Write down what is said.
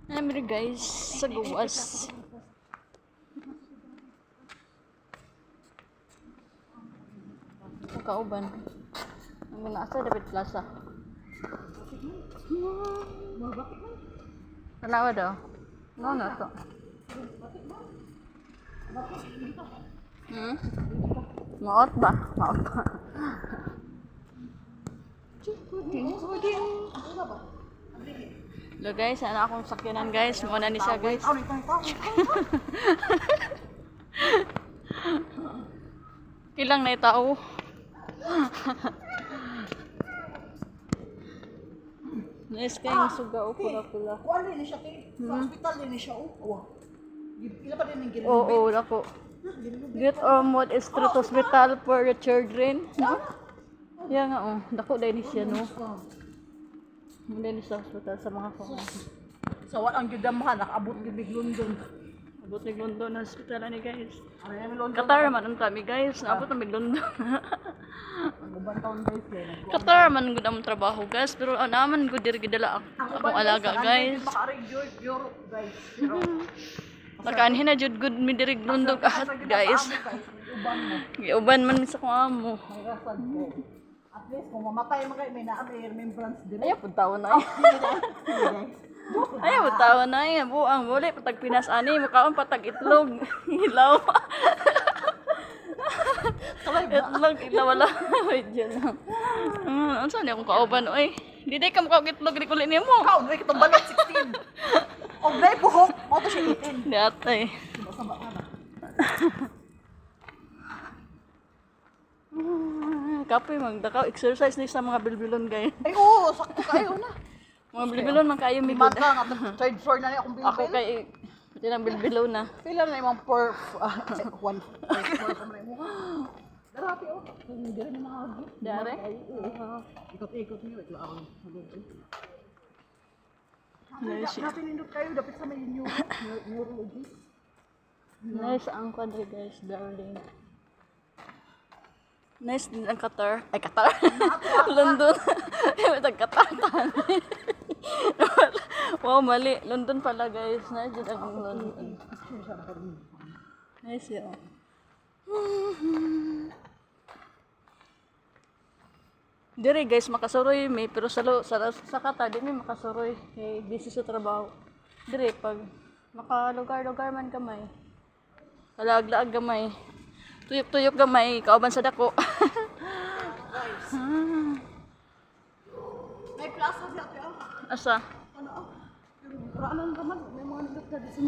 Namiri guys, sa gawas. Ang kauban. Ang nasa David Plaza. Tanawa daw. No, no to. Maot ba? Maot ba? Hello guys, ano akong sakyanan guys. Muna ni siya guys. Kilang na itao. Nice kayong suga o pula-pula. Kuan din siya kay sa hospital din siya oh. Ila pa din ng gilinubit. Oo, lako. Get Ormond Street Hospital for the children. No? Yan nga oh. Dako dahil siya no. Dahil sa hospital sa mga kong. Sa walang gidamahan nakaabot gid big London. Abot ni London hospital ni guys. Ari mi London. Qatar man ang kami guys. Abot ang London. Ang ubang taon guys kay. Qatar man gud ang trabaho guys, pero naman gud diri gidala akong alaga guys. Maka-enjoy Europe guys. Nakaanhin na jud good mi diri London ahat guys. Uban mo. Giuban man sa kong amo. Rasan ko. At least kung mamatay man kay may naa may remembrance din. Ayaw pud tawo na. Ayaw pud tawo na buang buli patag Pinas ani makaon patag itlog. Hilaw. Itlog wala. Wait dyan lang. Ano saan akong kauban oy? Di day ka makaog itlog di kulit nimo. Ikaw dre kitong balot 16. Og dai buhok mo to siya 18. Di atay. Sa ba na. Kapoy magdakaw exercise ni sa mga bilbilon gay. Ay oo, sakto kayo na. Mga bilbilon man kayo mi Mad ka nga third floor na niya akong Ako bilbil. kay pati ng bilbilon na. Pila na imong per one floor sa mo. Darapi oh. Hindi rin mahagi. Dare. Ikot-ikot niyo ito ako. Nice. Dapat nindot kayo dapat sa may neurology. Nice ang country guys, darling. Nice din ang Qatar. Ay, Qatar. London. May tag-Qatar. Wow, mali. London pala guys. Nice din ang London. Nice yun. Dire guys, makasuroy may pero sa Qatar di may makasuroy kay busy sa trabaho. Dire pag makalugar-lugar man kamay. Kalag-laag gamay. Tuyok-tuyok gamay, kauban sa dako. May plaza siya ate. Asa? Ano? Pero ranan raman may mga nindot ka di sa